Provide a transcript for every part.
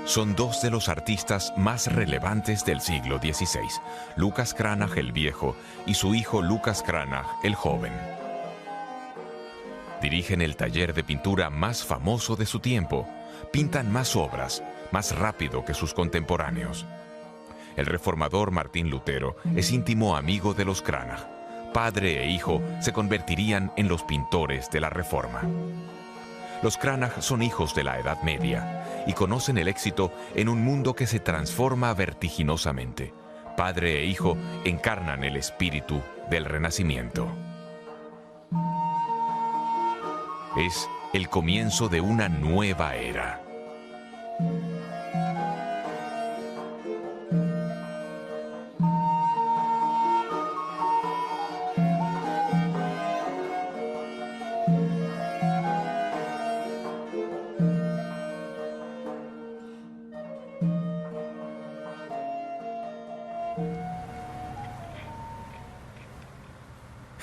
Son dos de los artistas más relevantes del siglo XVI, Lucas Cranach el Viejo y su hijo Lucas Cranach el Joven. Dirigen el taller de pintura más famoso de su tiempo. Pintan más obras, más rápido que sus contemporáneos. El reformador Martín Lutero es íntimo amigo de los Cranach. Padre e hijo se convertirían en los pintores de la Reforma. Los Cranach son hijos de la Edad Media y conocen el éxito en un mundo que se transforma vertiginosamente. Padre e hijo encarnan el espíritu del Renacimiento. Es el comienzo de una nueva era.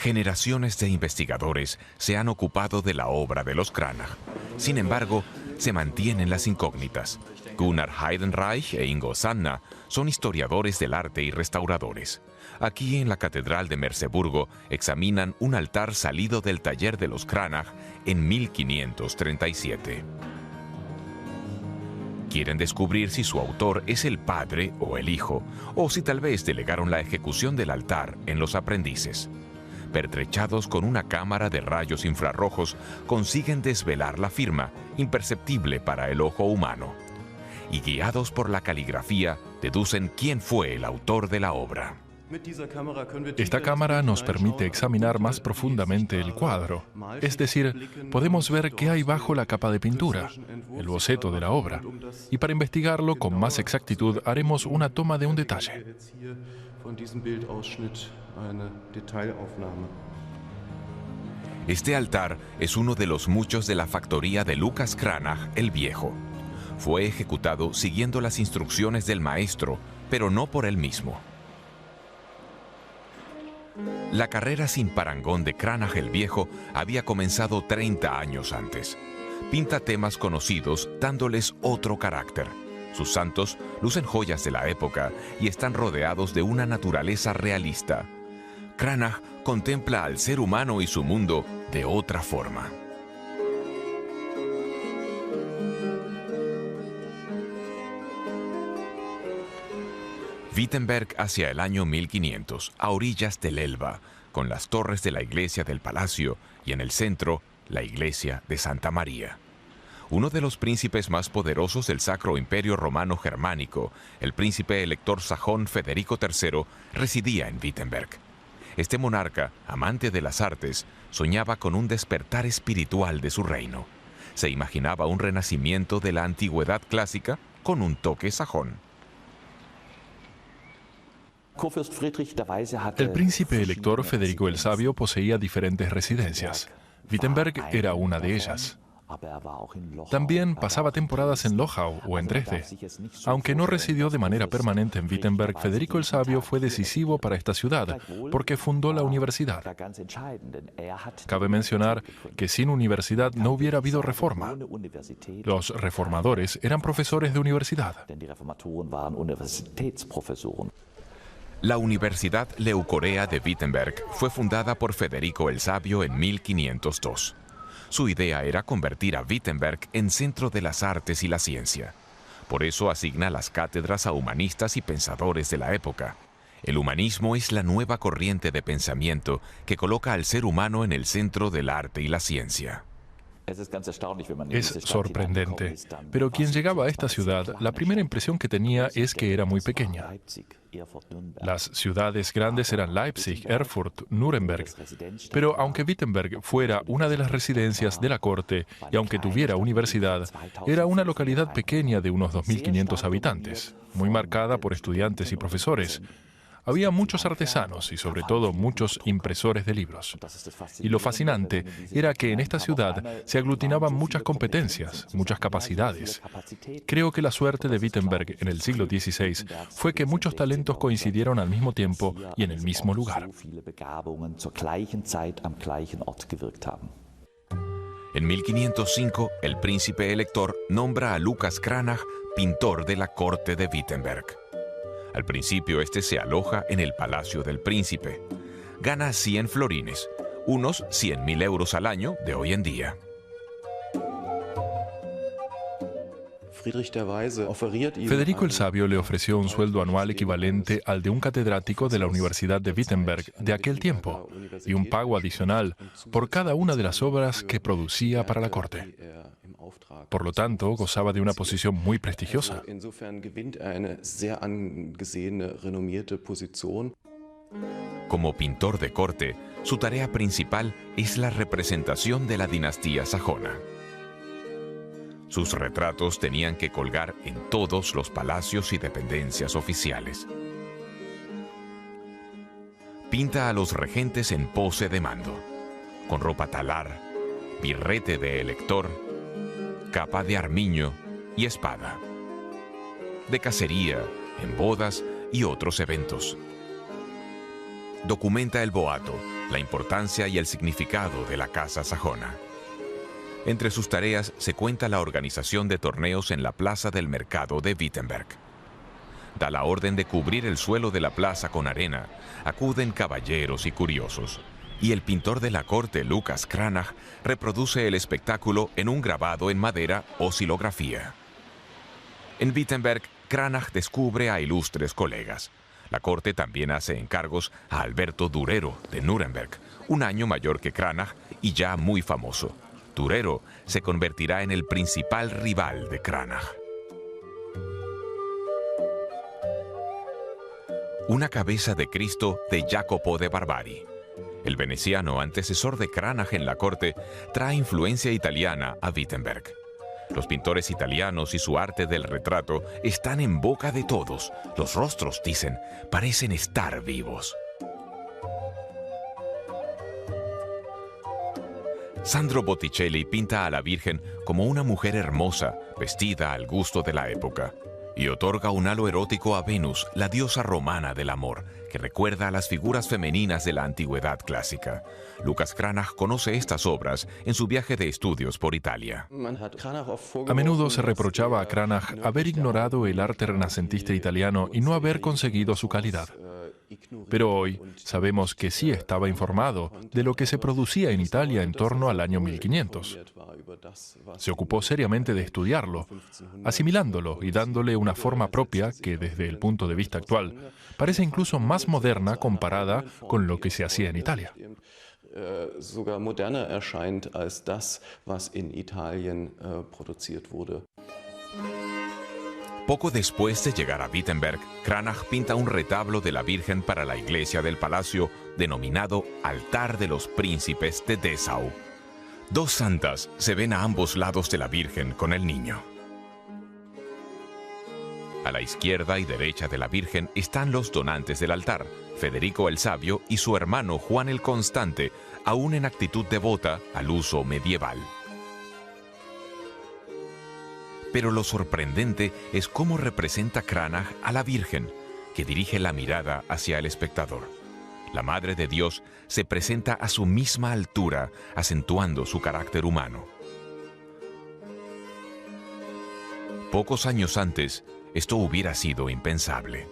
Generaciones de investigadores se han ocupado de la obra de los Cranach. Sin embargo, se mantienen las incógnitas. Gunnar Heidenreich e Ingo Sanna son historiadores del arte y restauradores. Aquí en la Catedral de Merseburgo examinan un altar salido del taller de los Cranach en 1537. Quieren descubrir si su autor es el padre o el hijo, o si tal vez delegaron la ejecución del altar en los aprendices. Pertrechados con una cámara de rayos infrarrojos, consiguen desvelar la firma, imperceptible para el ojo humano. Y guiados por la caligrafía, deducen quién fue el autor de la obra. Esta cámara nos permite examinar más profundamente el cuadro, es decir, podemos ver qué hay bajo la capa de pintura, el boceto de la obra, y para investigarlo con más exactitud haremos una toma de un detalle. Este altar es uno de los muchos de la factoría de Lucas Cranach el Viejo. Fue ejecutado siguiendo las instrucciones del maestro, pero no por él mismo. La carrera sin parangón de Cranach el Viejo había comenzado 30 años antes. Pinta temas conocidos dándoles otro carácter. Sus santos lucen joyas de la época y están rodeados de una naturaleza realista. Cranach contempla al ser humano y su mundo de otra forma. Wittenberg hacia el año 1500, a orillas del Elba, con las torres de la iglesia del Palacio y en el centro, la iglesia de Santa María. Uno de los príncipes más poderosos del Sacro Imperio Romano Germánico, el príncipe elector sajón Federico III, residía en Wittenberg. Este monarca, amante de las artes, soñaba con un despertar espiritual de su reino. Se imaginaba un renacimiento de la antigüedad clásica con un toque sajón. El príncipe elector Federico el Sabio poseía diferentes residencias. Wittenberg era una de ellas. También pasaba temporadas en Lochau o en Dresde. Aunque no residió de manera permanente en Wittenberg, Federico el Sabio fue decisivo para esta ciudad porque fundó la universidad. Cabe mencionar que sin universidad no hubiera habido reforma. Los reformadores eran profesores de universidad. La Universidad Leucorea de Wittenberg fue fundada por Federico el Sabio en 1502. Su idea era convertir a Wittenberg en centro de las artes y la ciencia. Por eso asigna las cátedras a humanistas y pensadores de la época. El humanismo es la nueva corriente de pensamiento que coloca al ser humano en el centro del arte y la ciencia. Es sorprendente, pero quien llegaba a esta ciudad, la primera impresión que tenía es que era muy pequeña. Las ciudades grandes eran Leipzig, Erfurt, Nuremberg, pero aunque Wittenberg fuera una de las residencias de la corte y aunque tuviera universidad, era una localidad pequeña de unos 2.500 habitantes, muy marcada por estudiantes y profesores. Había muchos artesanos y sobre todo muchos impresores de libros. Y lo fascinante era que en esta ciudad se aglutinaban muchas competencias, muchas capacidades. Creo que la suerte de Wittenberg en el siglo XVI fue que muchos talentos coincidieron al mismo tiempo y en el mismo lugar. En 1505, el príncipe elector nombra a Lucas Cranach pintor de la corte de Wittenberg. Al principio este se aloja en el Palacio del Príncipe. Gana 100 florines, unos 100.000 euros al año de hoy en día. Federico el Sabio le ofreció un sueldo anual equivalente al de un catedrático de la Universidad de Wittenberg de aquel tiempo y un pago adicional por cada una de las obras que producía para la corte. Por lo tanto, gozaba de una posición muy prestigiosa. Como pintor de corte, su tarea principal es la representación de la dinastía sajona. Sus retratos tenían que colgar en todos los palacios y dependencias oficiales. Pinta a los regentes en pose de mando, con ropa talar, birrete de elector, capa de armiño y espada. De cacería, en bodas y otros eventos. Documenta el boato, la importancia y el significado de la casa sajona. Entre sus tareas se cuenta la organización de torneos en la plaza del mercado de Wittenberg. Da la orden de cubrir el suelo de la plaza con arena. Acuden caballeros y curiosos. Y el pintor de la corte, Lucas Cranach, reproduce el espectáculo en un grabado en madera o xilografía. En Wittenberg, Cranach descubre a ilustres colegas. La corte también hace encargos a Alberto Durero, de Nuremberg, un año mayor que Cranach y ya muy famoso. Durero se convertirá en el principal rival de Cranach. Una cabeza de Cristo de Jacopo de Barbari. El veneciano antecesor de Cranach en la corte trae influencia italiana a Wittenberg. Los pintores italianos y su arte del retrato están en boca de todos. Los rostros, dicen, parecen estar vivos. Sandro Botticelli pinta a la Virgen como una mujer hermosa, vestida al gusto de la época, y otorga un halo erótico a Venus, la diosa romana del amor, que recuerda a las figuras femeninas de la antigüedad clásica. Lucas Cranach conoce estas obras en su viaje de estudios por Italia. A menudo se reprochaba a Cranach haber ignorado el arte renacentista italiano y no haber conseguido su calidad. Pero hoy sabemos que sí estaba informado de lo que se producía en Italia en torno al año 1500. Se ocupó seriamente de estudiarlo, asimilándolo y dándole una forma propia que, desde el punto de vista actual, parece incluso más moderna comparada con lo que se hacía en Italia. Sogar moderner erscheint als das, was in Italien produziert wurde. Poco después de llegar a Wittenberg, Cranach pinta un retablo de la Virgen para la iglesia del palacio denominado Altar de los Príncipes de Dessau. Dos santas se ven a ambos lados de la Virgen con el niño. A la izquierda y derecha de la Virgen están los donantes del altar, Federico el Sabio y su hermano Juan el Constante, aún en actitud devota al uso medieval. Pero lo sorprendente es cómo representa Cranach a la Virgen, que dirige la mirada hacia el espectador. La Madre de Dios se presenta a su misma altura, acentuando su carácter humano. Pocos años antes, esto hubiera sido impensable.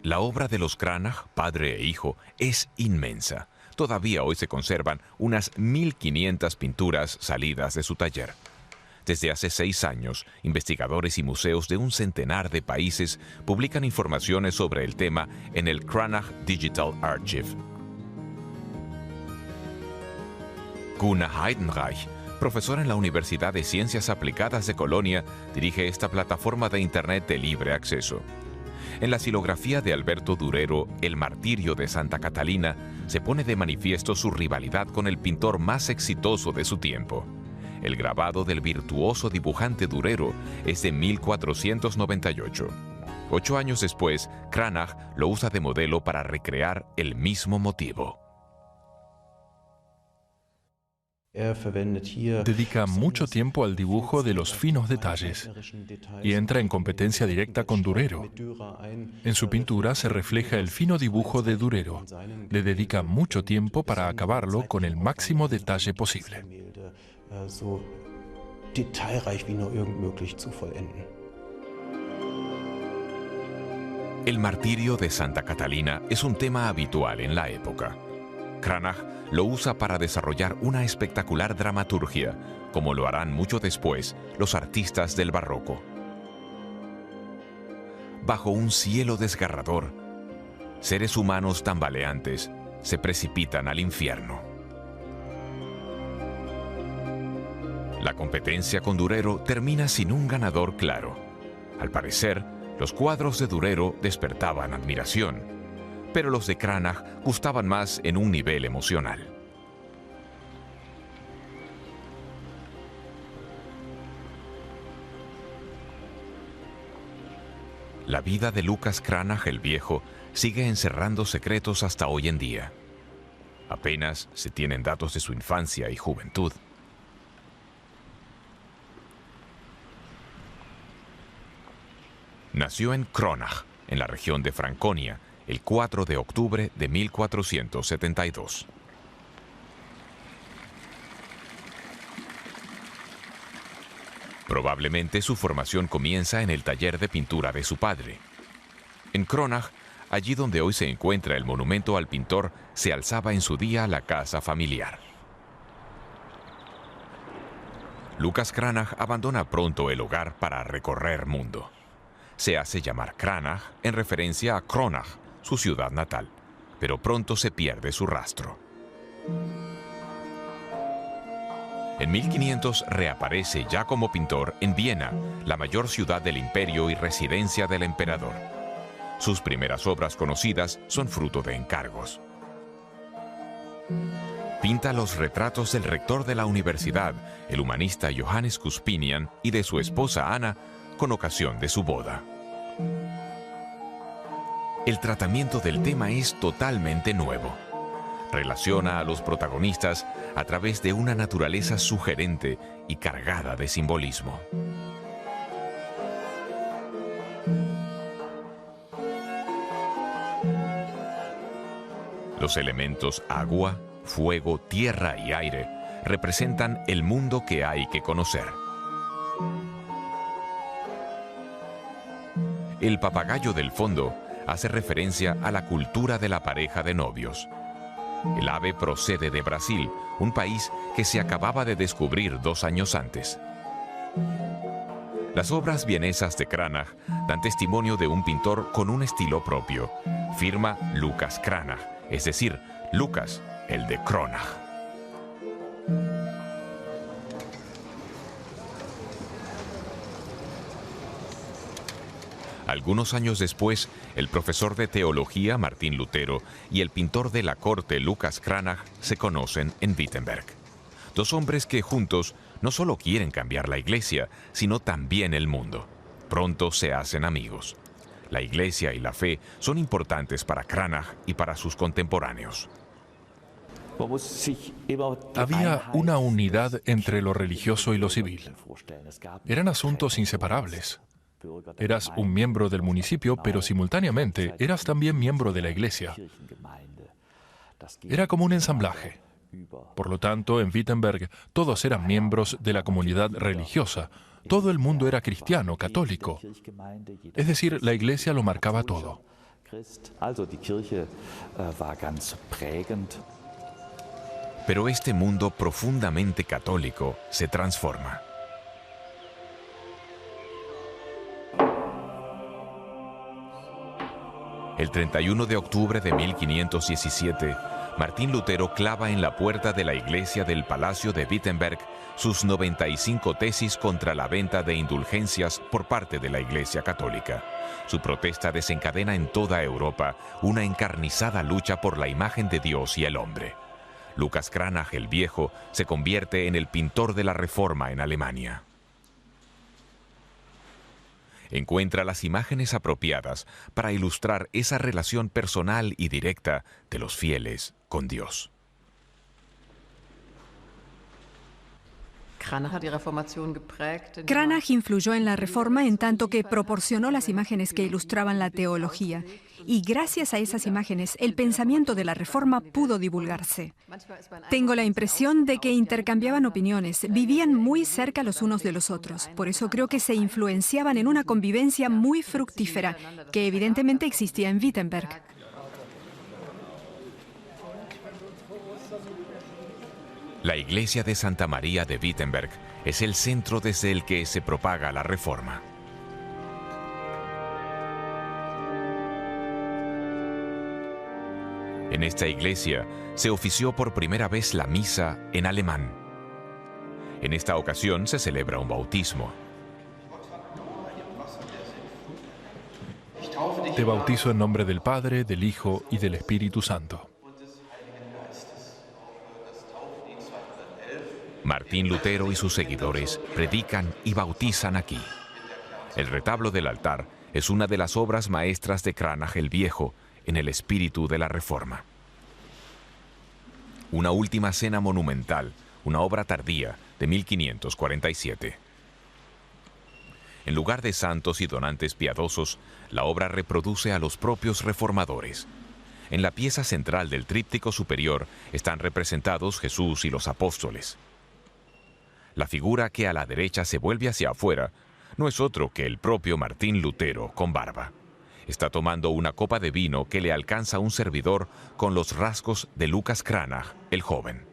La obra de los Cranach, padre e hijo, es inmensa. Todavía hoy se conservan unas 1.500 pinturas salidas de su taller. Desde hace 6 años, investigadores y museos de un centenar de países publican informaciones sobre el tema en el Cranach Digital Archive. Gunnar Heidenreich, profesor en la Universidad de Ciencias Aplicadas de Colonia, dirige esta plataforma de Internet de libre acceso. En la xilografía de Alberto Durero, El martirio de Santa Catalina, se pone de manifiesto su rivalidad con el pintor más exitoso de su tiempo. El grabado del virtuoso dibujante Durero es de 1498. 8 años después, Cranach lo usa de modelo para recrear el mismo motivo. Dedica mucho tiempo al dibujo de los finos detalles y entra en competencia directa con Durero. En su pintura se refleja el fino dibujo de Durero. Le dedica mucho tiempo para acabarlo con el máximo detalle posible. El martirio de Santa Catalina es un tema habitual en la época. Cranach lo usa para desarrollar una espectacular dramaturgia, como lo harán mucho después los artistas del barroco. Bajo un cielo desgarrador, seres humanos tambaleantes se precipitan al infierno. La competencia con Durero termina sin un ganador claro. Al parecer, los cuadros de Durero despertaban admiración, pero los de Cranach gustaban más en un nivel emocional. La vida de Lucas Cranach el Viejo sigue encerrando secretos hasta hoy en día. Apenas se tienen datos de su infancia y juventud. Nació en Kronach, en la región de Franconia, el 4 de octubre de 1472. Probablemente su formación comienza en el taller de pintura de su padre. En Kronach, allí donde hoy se encuentra el monumento al pintor, se alzaba en su día la casa familiar. Lucas Cranach abandona pronto el hogar para recorrer mundo. Se hace llamar Cranach en referencia a Kronach, su ciudad natal, pero pronto se pierde su rastro. En 1500 reaparece ya como pintor en Viena, la mayor ciudad del imperio y residencia del emperador. Sus primeras obras conocidas son fruto de encargos. Pinta los retratos del rector de la universidad, el humanista Johannes Cuspinian, y de su esposa Ana, con ocasión de su boda. El tratamiento del tema es totalmente nuevo. Relaciona a los protagonistas a través de una naturaleza sugerente y cargada de simbolismo. Los elementos agua, fuego, tierra y aire representan el mundo que hay que conocer. El papagayo del fondo hace referencia a la cultura de la pareja de novios. El ave procede de Brasil, un país que se acababa de descubrir 2 años antes. Las obras vienesas de Cranach dan testimonio de un pintor con un estilo propio. Firma Lucas Cranach, es decir, Lucas, el de Kronach. Algunos años después, el profesor de teología Martín Lutero y el pintor de la corte Lucas Cranach se conocen en Wittenberg. 2 hombres que juntos no solo quieren cambiar la iglesia, sino también el mundo. Pronto se hacen amigos. La iglesia y la fe son importantes para Cranach y para sus contemporáneos. Había una unidad entre lo religioso y lo civil. Eran asuntos inseparables. Eras un miembro del municipio, pero simultáneamente eras también miembro de la iglesia. Era como un ensamblaje. Por lo tanto, en Wittenberg todos eran miembros de la comunidad religiosa. Todo el mundo era cristiano, católico. Es decir, la iglesia lo marcaba todo. Pero este mundo profundamente católico se transforma. El 31 de octubre de 1517, Martín Lutero clava en la puerta de la iglesia del Palacio de Wittenberg sus 95 tesis contra la venta de indulgencias por parte de la Iglesia Católica. Su protesta desencadena en toda Europa una encarnizada lucha por la imagen de Dios y el hombre. Lucas Cranach el Viejo se convierte en el pintor de la Reforma en Alemania. Encuentra las imágenes apropiadas para ilustrar esa relación personal y directa de los fieles con Dios. Cranach influyó en la Reforma en tanto que proporcionó las imágenes que ilustraban la teología. Y gracias a esas imágenes, el pensamiento de la Reforma pudo divulgarse. Tengo la impresión de que intercambiaban opiniones, vivían muy cerca los unos de los otros. Por eso creo que se influenciaban en una convivencia muy fructífera, que evidentemente existía en Wittenberg. La iglesia de Santa María de Wittenberg es el centro desde el que se propaga la Reforma. En esta iglesia se ofició por primera vez la misa en alemán. En esta ocasión se celebra un bautismo. Te bautizo en nombre del Padre, del Hijo y del Espíritu Santo. Martín Lutero y sus seguidores predican y bautizan aquí. El retablo del altar es una de las obras maestras de Cranach el Viejo en el espíritu de la Reforma. Una última cena monumental, una obra tardía de 1547. En lugar de santos y donantes piadosos, la obra reproduce a los propios reformadores. En la pieza central del tríptico superior están representados Jesús y los apóstoles. La figura que a la derecha se vuelve hacia afuera no es otro que el propio Martín Lutero con barba. Está tomando una copa de vino que le alcanza a un servidor con los rasgos de Lucas Cranach, el joven.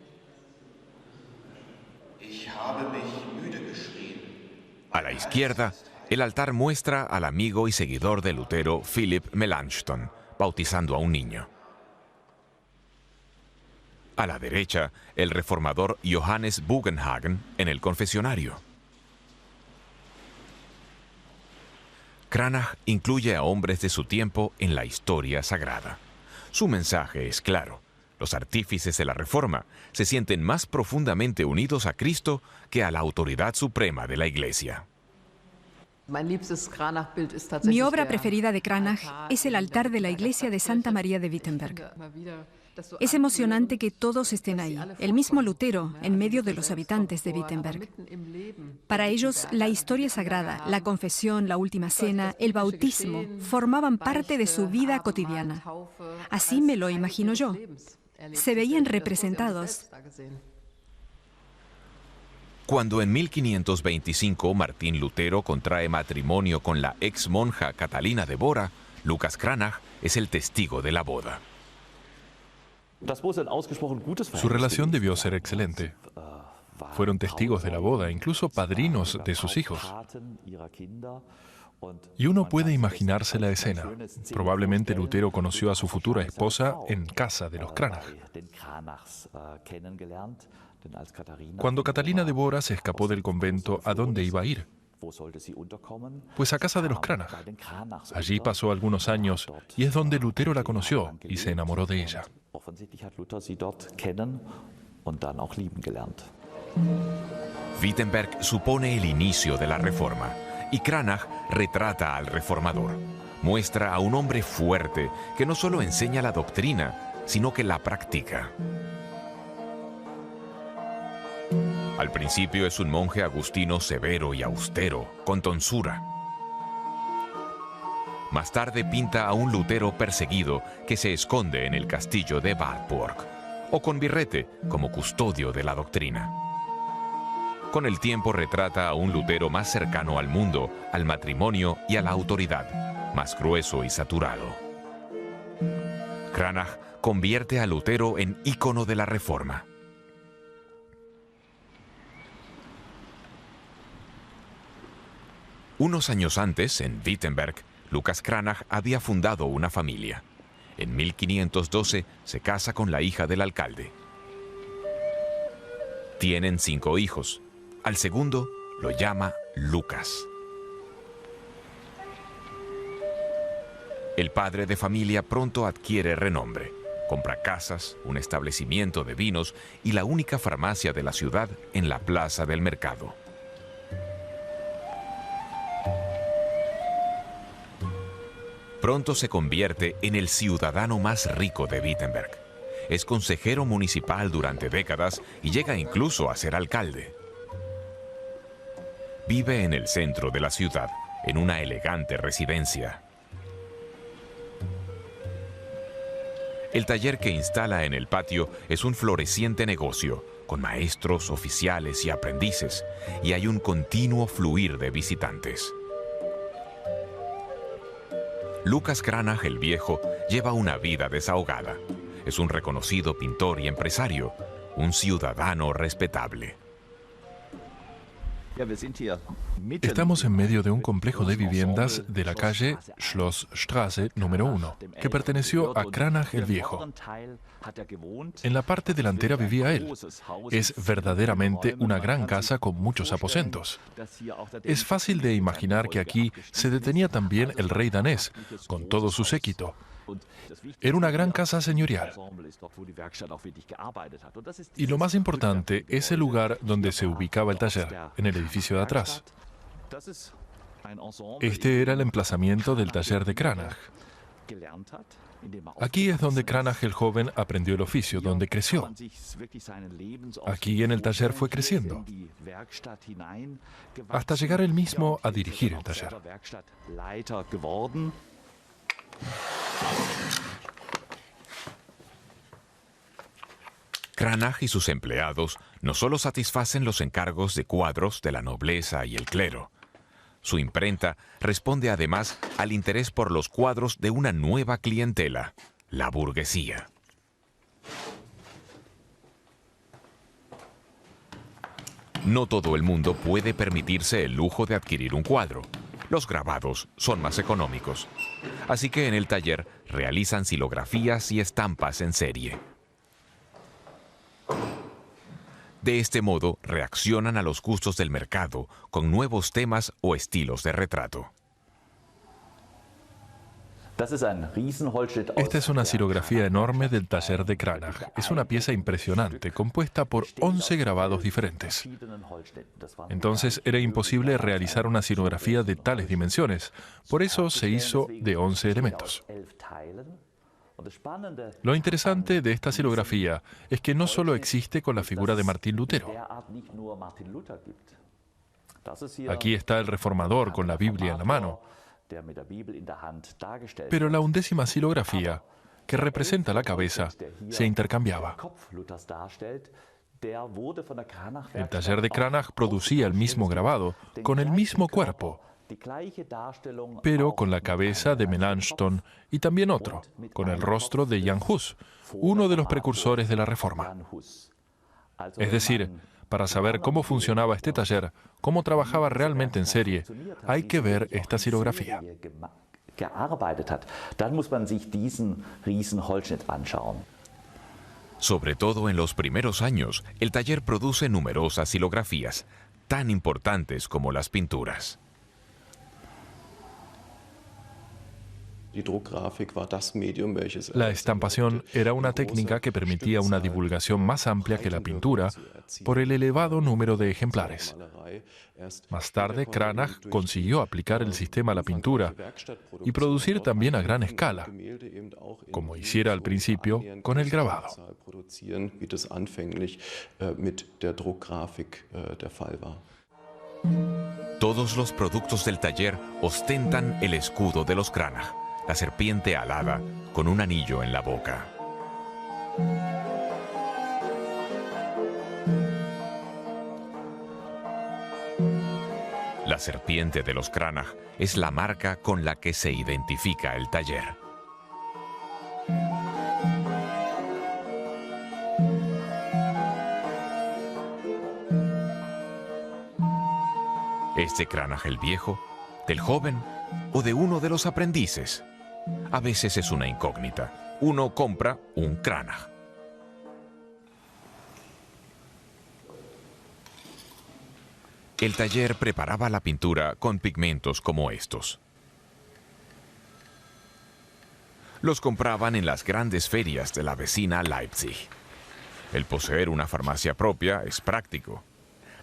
A la izquierda, el altar muestra al amigo y seguidor de Lutero, Philipp Melanchthon, bautizando a un niño. A la derecha, el reformador Johannes Bugenhagen en el confesionario. Cranach incluye a hombres de su tiempo en la historia sagrada. Su mensaje es claro. Los artífices de la Reforma se sienten más profundamente unidos a Cristo que a la autoridad suprema de la Iglesia. Mi obra preferida de Cranach es el altar de la iglesia de Santa María de Wittenberg. Es emocionante que todos estén ahí, el mismo Lutero, en medio de los habitantes de Wittenberg. Para ellos, la historia sagrada, la confesión, la última cena, el bautismo, formaban parte de su vida cotidiana. Así me lo imagino yo. Se veían representados. Cuando en 1525 Martín Lutero contrae matrimonio con la ex monja Catalina de Bora, Lucas Cranach es el testigo de la boda. Su relación debió ser excelente. Fueron testigos de la boda, incluso padrinos de sus hijos. Y uno puede imaginarse la escena. Probablemente Lutero conoció a su futura esposa en casa de los Cranach. Cuando Catalina de Bora se escapó del convento, ¿a dónde iba a ir? Pues a casa de los Cranach. Allí pasó algunos años y es donde Lutero la conoció y se enamoró de ella. Wittenberg supone el inicio de la Reforma y Cranach retrata al reformador. Muestra a un hombre fuerte que no solo enseña la doctrina, sino que la practica. Al principio es un monje agustino severo y austero, con tonsura. Más tarde pinta a un Lutero perseguido que se esconde en el castillo de Wartburg, o con birrete como custodio de la doctrina. Con el tiempo retrata a un Lutero más cercano al mundo, al matrimonio y a la autoridad, más grueso y saturado. Cranach convierte a Lutero en ícono de la Reforma. Unos años antes, en Wittenberg, Lucas Cranach había fundado una familia. En 1512 se casa con la hija del alcalde. Tienen 5 hijos. Al segundo lo llama Lucas. El padre de familia pronto adquiere renombre. Compra casas, un establecimiento de vinos y la única farmacia de la ciudad en la plaza del mercado. Pronto se convierte en el ciudadano más rico de Wittenberg. Es consejero municipal durante décadas y llega incluso a ser alcalde. vive en el centro de la ciudad, en una elegante residencia. El taller que instala en el patio es un floreciente negocio, con maestros, oficiales y aprendices, y hay un continuo fluir de visitantes. Lucas Cranach el Viejo lleva una vida desahogada. Es un reconocido pintor y empresario, un ciudadano respetable. Estamos en medio de un complejo de viviendas de la calle Schlossstraße número 1, que perteneció a Cranach el Viejo. En la parte delantera vivía él. Es verdaderamente una gran casa con muchos aposentos. Es fácil de imaginar que aquí se detenía también el rey danés, con todo su séquito. Era una gran casa señorial. Y lo más importante es el lugar donde se ubicaba el taller, en el edificio de atrás. Este era el emplazamiento del taller de Cranach. Aquí es donde Cranach el joven aprendió el oficio, donde creció. Aquí en el taller fue creciendo, hasta llegar él mismo a dirigir el taller. Cranach y sus empleados no solo satisfacen los encargos de cuadros de la nobleza y el clero. Su imprenta responde además al interés por los cuadros de una nueva clientela, la burguesía. No todo el mundo puede permitirse el lujo de adquirir un cuadro. Los grabados son más económicos. Así que en el taller realizan silografías y estampas en serie. De este modo, reaccionan a los gustos del mercado con nuevos temas o estilos de retrato. Esta es una silografía enorme del taller de Cranach. Es una pieza impresionante, compuesta por 11 grabados diferentes. Entonces era imposible realizar una silografía de tales dimensiones. Por eso se hizo de 11 elementos. Lo interesante de esta silografía es que no solo existe con la figura de Martín Lutero. Aquí está el reformador con la Biblia en la mano. Pero la 11ª silografía, que representa la cabeza, se intercambiaba. El taller de Cranach producía el mismo grabado, con el mismo cuerpo, pero con la cabeza de Melanchthon y también otro, con el rostro de Jan Hus, uno de los precursores de la Reforma. Es decir, para saber cómo funcionaba este taller, cómo trabajaba realmente en serie, hay que ver esta silografía. Sobre todo en los primeros años, el taller produce numerosas silografías, tan importantes como las pinturas. La estampación era una técnica que permitía una divulgación más amplia que la pintura por el elevado número de ejemplares. Más tarde, Cranach consiguió aplicar el sistema a la pintura y producir también a gran escala, como hiciera al principio con el grabado. Todos los productos del taller ostentan el escudo de los Cranach, la serpiente alada con un anillo en la boca. La serpiente de los Cranach es la marca con la que se identifica el taller. ¿Es de Cranach el Viejo, del joven o de uno de los aprendices? A veces es una incógnita. Uno compra un Cranach. El taller preparaba la pintura con pigmentos como estos. Los compraban en las grandes ferias de la vecina Leipzig. El poseer una farmacia propia es práctico.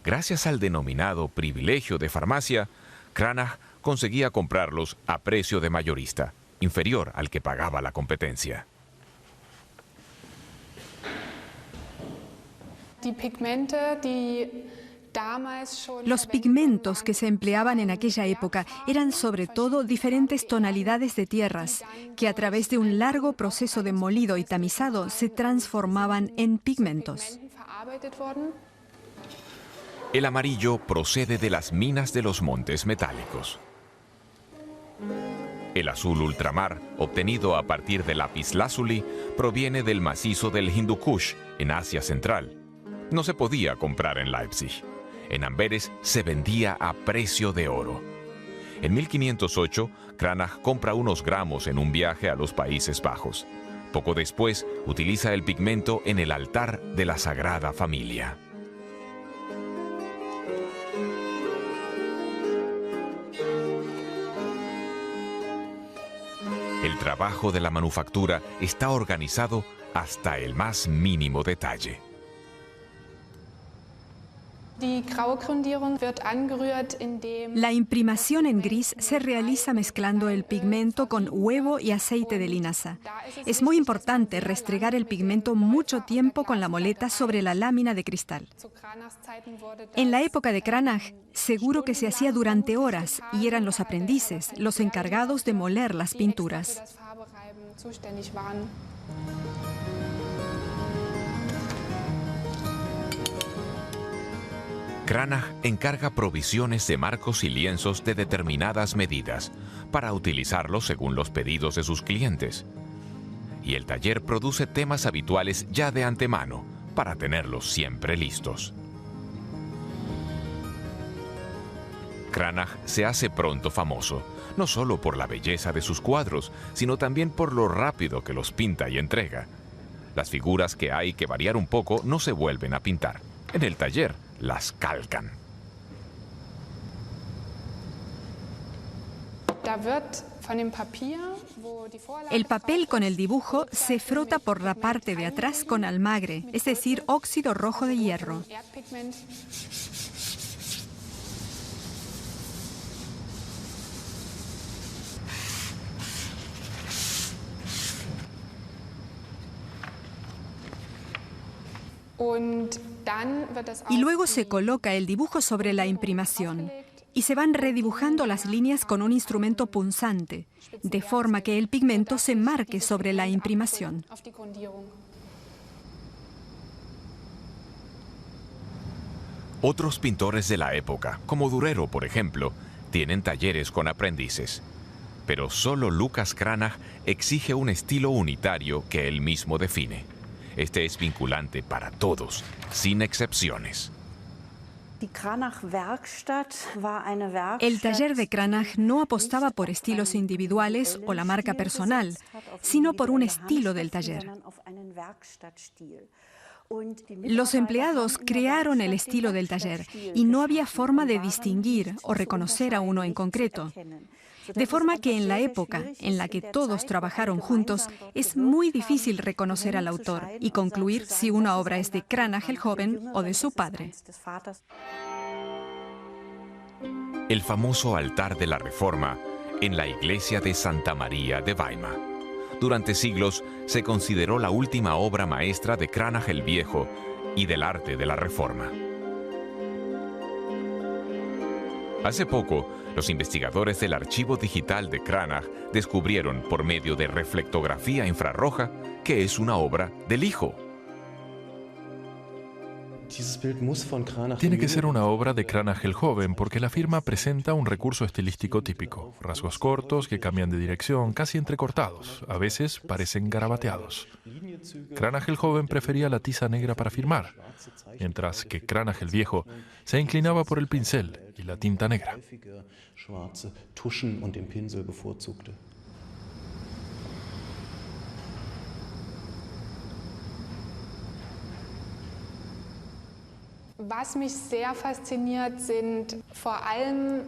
Gracias al denominado privilegio de farmacia, Cranach conseguía comprarlos a precio de mayorista, inferior al que pagaba la competencia. Los pigmentos que se empleaban en aquella época eran sobre todo diferentes tonalidades de tierras, que a través de un largo proceso de molido y tamizado se transformaban en pigmentos. El amarillo procede de las minas de los montes metálicos. El azul ultramar, obtenido a partir del lapislázuli, proviene del macizo del Hindu Kush, en Asia Central. No se podía comprar en Leipzig. En Amberes se vendía a precio de oro. En 1508, Cranach compra unos gramos en un viaje a los Países Bajos. Poco después, utiliza el pigmento en el altar de la Sagrada Familia. El trabajo de la manufactura está organizado hasta el más mínimo detalle. La imprimación en gris se realiza mezclando el pigmento con huevo y aceite de linaza. Es muy importante restregar el pigmento mucho tiempo con la moleta sobre la lámina de cristal. En la época de Cranach, seguro que se hacía durante horas y eran los aprendices los encargados de moler las pinturas. Cranach encarga provisiones de marcos y lienzos de determinadas medidas para utilizarlos según los pedidos de sus clientes. Y el taller produce temas habituales ya de antemano para tenerlos siempre listos. Cranach se hace pronto famoso, no solo por la belleza de sus cuadros, sino también por lo rápido que los pinta y entrega. Las figuras que hay que variar un poco no se vuelven a pintar. En el taller las calcan. El papel con el dibujo se frota por la parte de atrás con almagre, es decir, óxido rojo de hierro. Y luego se coloca el dibujo sobre la imprimación y se van redibujando las líneas con un instrumento punzante, de forma que el pigmento se marque sobre la imprimación. Otros pintores de la época, como Durero, por ejemplo, tienen talleres con aprendices. Pero solo Lucas Cranach exige un estilo unitario que él mismo define. Este es vinculante para todos, sin excepciones. El taller de Cranach no apostaba por estilos individuales o la marca personal, sino por un estilo del taller. Los empleados crearon el estilo del taller y no había forma de distinguir o reconocer a uno en concreto. De forma que en la época en la que todos trabajaron juntos, es muy difícil reconocer al autor y concluir si una obra es de Cranach el joven o de su padre. El famoso altar de la Reforma en la iglesia de Santa María de Weimar. Durante siglos se consideró la última obra maestra de Cranach el Viejo y del arte de la Reforma. Hace poco, los investigadores del archivo digital de Cranach descubrieron por medio de reflectografía infrarroja que es una obra del hijo. Tiene que ser una obra de Cranach el joven porque la firma presenta un recurso estilístico típico. Rasgos cortos que cambian de dirección, casi entrecortados. A veces parecen garabateados. Cranach el joven prefería la tiza negra para firmar, mientras que Cranach el viejo se inclinaba por el pincel y la tinta negra.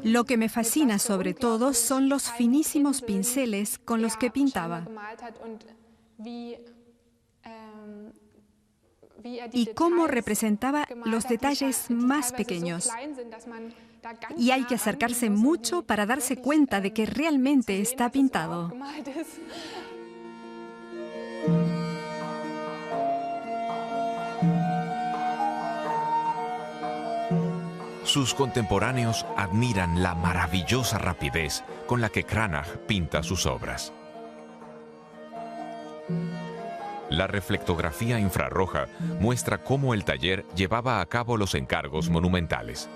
Lo que me fascina sobre todo son los finísimos pinceles con los que pintaba y cómo representaba los detalles más pequeños. Y hay que acercarse mucho para darse cuenta de que realmente está pintado. Sus contemporáneos admiran la maravillosa rapidez con la que Cranach pinta sus obras. La reflectografía infrarroja muestra cómo el taller llevaba a cabo los encargos monumentales.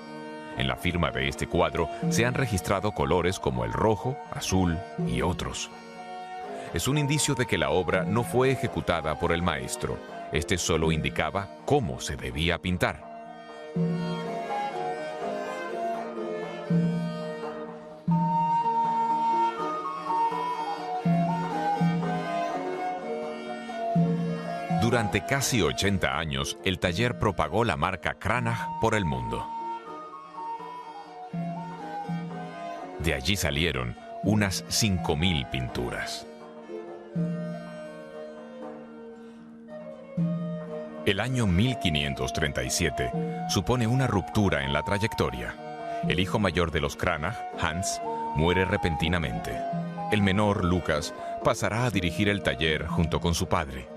En la firma de este cuadro se han registrado colores como el rojo, azul y otros. Es un indicio de que la obra no fue ejecutada por el maestro. Este solo indicaba cómo se debía pintar. Durante casi 80 años, el taller propagó la marca Cranach por el mundo. De allí salieron unas 5.000 pinturas. El año 1537 supone una ruptura en la trayectoria. El hijo mayor de los Cranach, Hans, muere repentinamente. El menor, Lucas, pasará a dirigir el taller junto con su padre.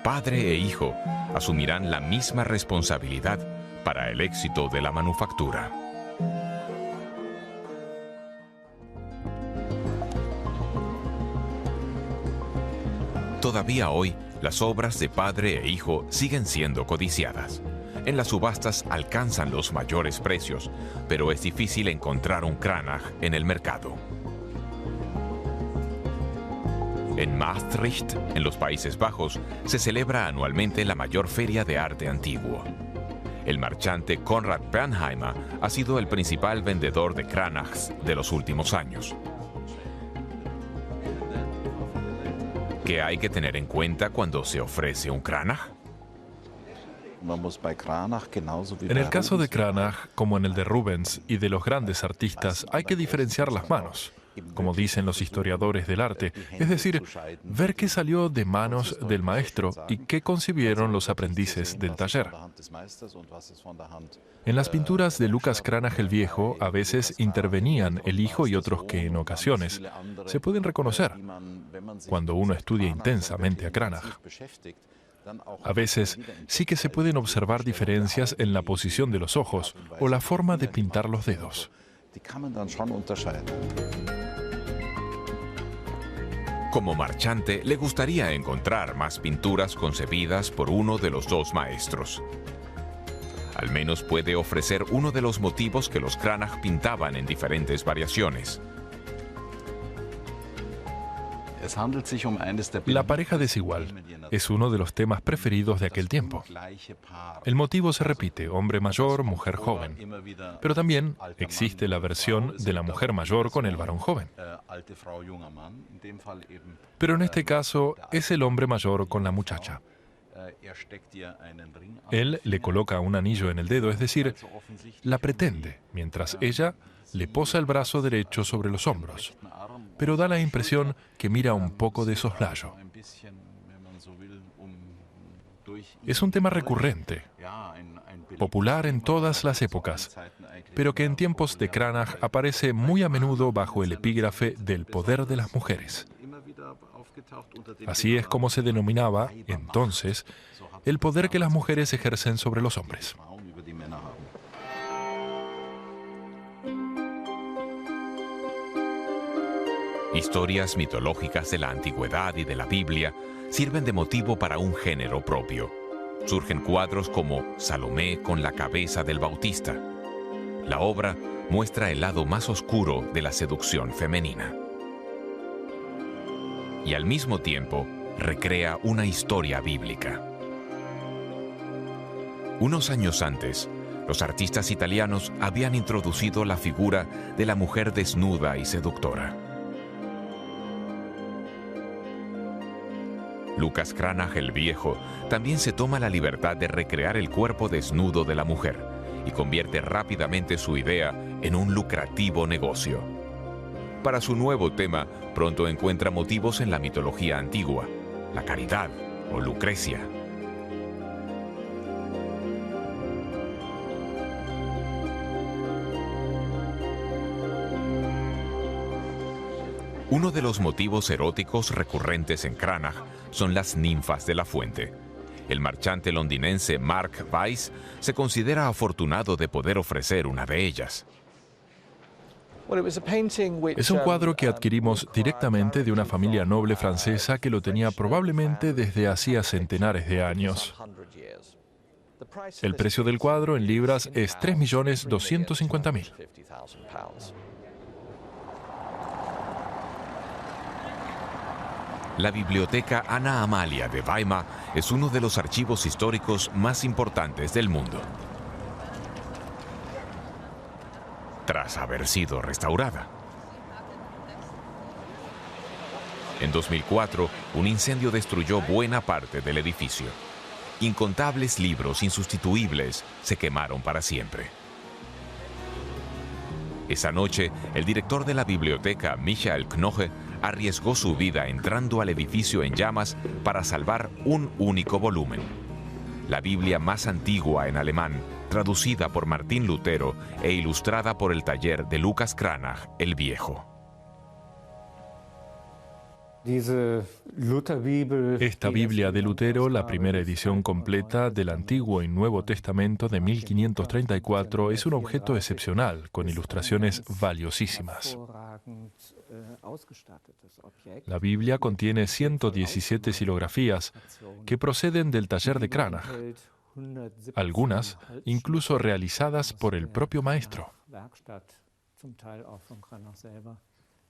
Padre e hijo asumirán la misma responsabilidad para el éxito de la manufactura. Todavía hoy, las obras de padre e hijo siguen siendo codiciadas. En las subastas alcanzan los mayores precios, pero es difícil encontrar un Cranach en el mercado. En Maastricht, en los Países Bajos, se celebra anualmente la mayor feria de arte antiguo. El marchante Konrad Bernheimer ha sido el principal vendedor de Cranachs de los últimos años. ¿Qué hay que tener en cuenta cuando se ofrece un Cranach? En el caso de Cranach, como en el de Rubens y de los grandes artistas, hay que diferenciar las manos, como dicen los historiadores del arte, es decir, ver qué salió de manos del maestro y qué concibieron los aprendices del taller. En las pinturas de Lucas Cranach el Viejo, a veces intervenían el hijo y otros que en ocasiones se pueden reconocer cuando uno estudia intensamente a Cranach. A veces sí que se pueden observar diferencias en la posición de los ojos o la forma de pintar los dedos. Como marchante, le gustaría encontrar más pinturas concebidas por uno de los dos maestros. Al menos puede ofrecer uno de los motivos que los Cranach pintaban en diferentes variaciones. La pareja desigual es uno de los temas preferidos de aquel tiempo. El motivo se repite, hombre mayor, mujer joven. Pero también existe la versión de la mujer mayor con el varón joven. Pero en este caso es el hombre mayor con la muchacha. Él le coloca un anillo en el dedo, es decir, la pretende, mientras ella le posa el brazo derecho sobre los hombros. Pero da la impresión que mira un poco de soslayo. Es un tema recurrente, popular en todas las épocas, pero que en tiempos de Cranach aparece muy a menudo bajo el epígrafe del poder de las mujeres. Así es como se denominaba, entonces, el poder que las mujeres ejercen sobre los hombres. Historias mitológicas de la antigüedad y de la Biblia sirven de motivo para un género propio. Surgen cuadros como Salomé con la cabeza del Bautista. La obra muestra el lado más oscuro de la seducción femenina. Y al mismo tiempo recrea una historia bíblica. Unos años antes, los artistas italianos habían introducido la figura de la mujer desnuda y seductora. Lucas Cranach el Viejo también se toma la libertad de recrear el cuerpo desnudo de la mujer y convierte rápidamente su idea en un lucrativo negocio. Para su nuevo tema, pronto encuentra motivos en la mitología antigua, la caridad o Lucrecia. Uno de los motivos eróticos recurrentes en Cranach son las ninfas de la fuente. El marchante londinense Mark Weiss se considera afortunado de poder ofrecer una de ellas. Es un cuadro que adquirimos directamente de una familia noble francesa que lo tenía probablemente desde hacía centenares de años. El precio del cuadro en libras es 3.250.000. La Biblioteca Anna Amalia de Weimar es uno de los archivos históricos más importantes del mundo, tras haber sido restaurada. En 2004, un incendio destruyó buena parte del edificio. Incontables libros insustituibles se quemaron para siempre. Esa noche, el director de la biblioteca, Michael Knoche, arriesgó su vida entrando al edificio en llamas para salvar un único volumen. La Biblia más antigua en alemán, traducida por Martín Lutero e ilustrada por el taller de Lucas Cranach el Viejo. Esta Biblia de Lutero, la primera edición completa del Antiguo y Nuevo Testamento de 1534, es un objeto excepcional, con ilustraciones valiosísimas. La Biblia contiene 117 xilografías que proceden del taller de Cranach, algunas incluso realizadas por el propio maestro.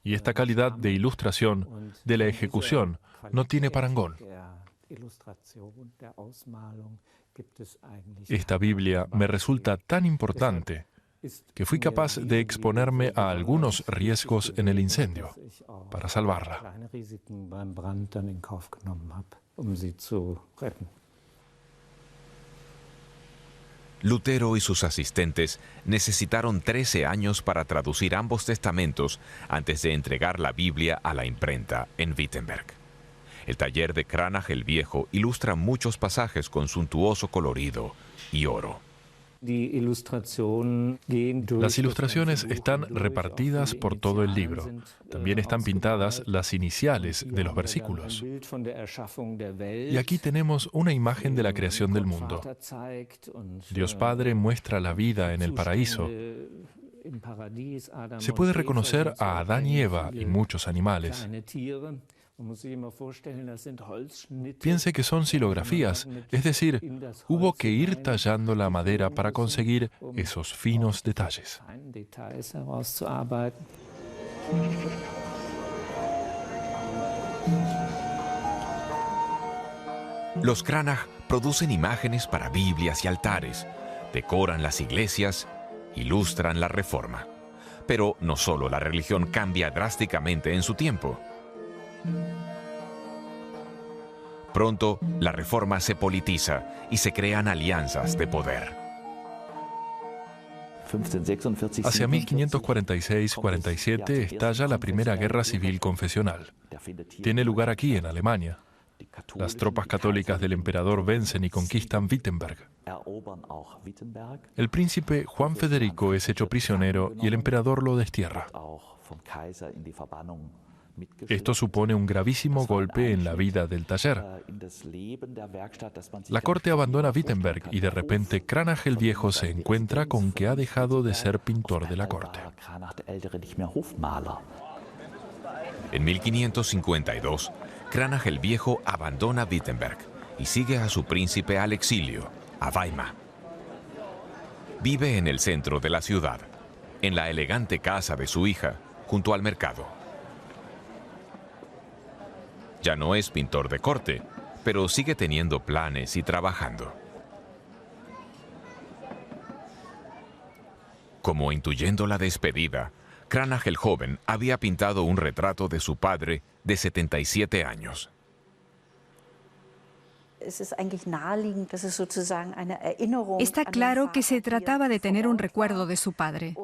Y esta calidad de ilustración de la ejecución no tiene parangón. Esta Biblia me resulta tan importante que fui capaz de exponerme a algunos riesgos en el incendio para salvarla. Lutero y sus asistentes necesitaron 13 años para traducir ambos testamentos antes de entregar la Biblia a la imprenta en Wittenberg. El taller de Cranach el Viejo ilustra muchos pasajes con suntuoso colorido y oro. Las ilustraciones están repartidas por todo el libro. También están pintadas las iniciales de los versículos. Y aquí tenemos una imagen de la creación del mundo. Dios Padre muestra la vida en el paraíso. Se puede reconocer a Adán y Eva y muchos animales. Piense que son xilografías, es decir, hubo que ir tallando la madera para conseguir esos finos detalles. Los Cranach producen imágenes para Biblias y altares, decoran las iglesias, ilustran la Reforma. Pero no solo la religión cambia drásticamente en su tiempo. Pronto, la Reforma se politiza y se crean alianzas de poder. Hacia 1546-47 estalla la Primera Guerra Civil Confesional. Tiene lugar aquí, en Alemania. Las tropas católicas del emperador vencen y conquistan Wittenberg. El príncipe Juan Federico es hecho prisionero y el emperador lo destierra. Esto supone un gravísimo golpe en la vida del taller. La corte abandona Wittenberg y de repente Cranach el Viejo se encuentra con que ha dejado de ser pintor de la corte. En 1552, Cranach el Viejo abandona Wittenberg y sigue a su príncipe al exilio, a Weimar. Vive en el centro de la ciudad, en la elegante casa de su hija, junto al mercado. Ya no es pintor de corte, pero sigue teniendo planes y trabajando. Como intuyendo la despedida, Cranach el joven había pintado un retrato de su padre de 77 años. Está claro que se trataba de tener un recuerdo de su padre.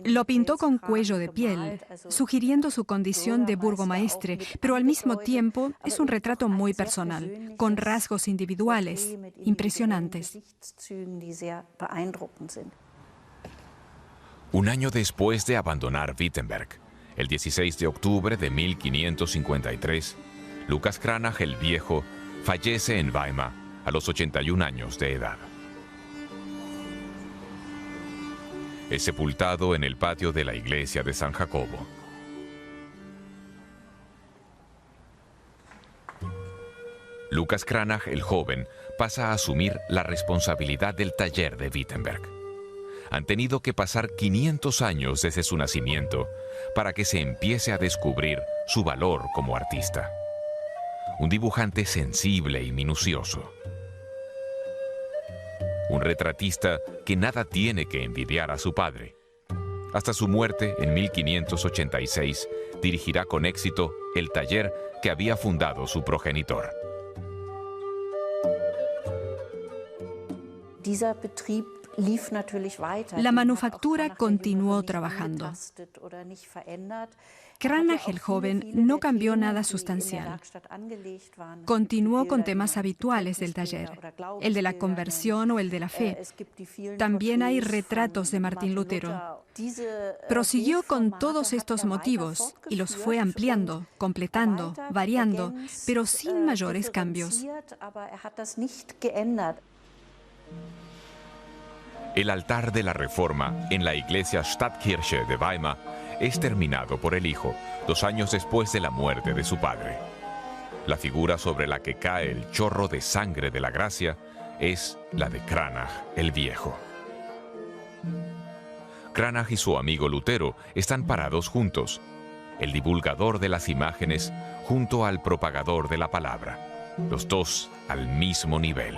Lo pintó con cuello de piel, sugiriendo su condición de burgomaestre, pero al mismo tiempo es un retrato muy personal, con rasgos individuales, impresionantes. Un año después de abandonar Wittenberg, el 16 de octubre de 1553, Lucas Cranach el Viejo Fallece en Weimar a los 81 años de edad. Es sepultado en el patio de la iglesia de San Jacobo. Lucas Cranach, el joven, pasa a asumir la responsabilidad del taller de Wittenberg. Han tenido que pasar 500 años desde su nacimiento para que se empiece a descubrir su valor como artista. Un dibujante sensible y minucioso. Un retratista que nada tiene que envidiar a su padre. Hasta su muerte en 1586 dirigirá con éxito el taller que había fundado su progenitor. La manufactura continuó trabajando. Cranach, el joven, no cambió nada sustancial. Continuó con temas habituales del taller, el de la conversión o el de la fe. También hay retratos de Martín Lutero. Prosiguió con todos estos motivos y los fue ampliando, completando, variando, pero sin mayores cambios. El altar de la Reforma en la iglesia Stadtkirche de Weimar es terminado por el hijo 2 años después de la muerte de su padre. La figura sobre la que cae el chorro de sangre de la gracia es la de Cranach el Viejo. Cranach y su amigo Lutero están parados juntos, el divulgador de las imágenes junto al propagador de la palabra, los dos al mismo nivel.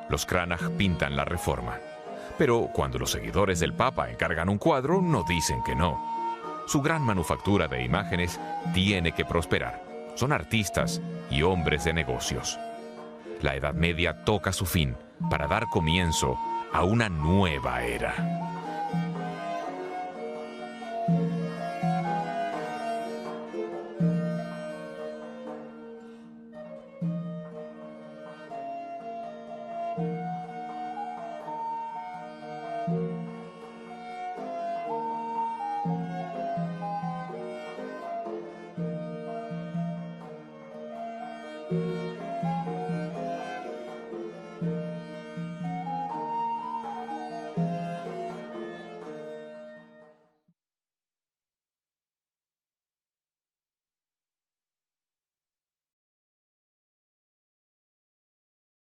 Los Cranach pintan la Reforma, pero cuando los seguidores del Papa encargan un cuadro, no dicen que no. Su gran manufactura de imágenes tiene que prosperar. Son artistas y hombres de negocios. La Edad Media toca su fin para dar comienzo a una nueva era.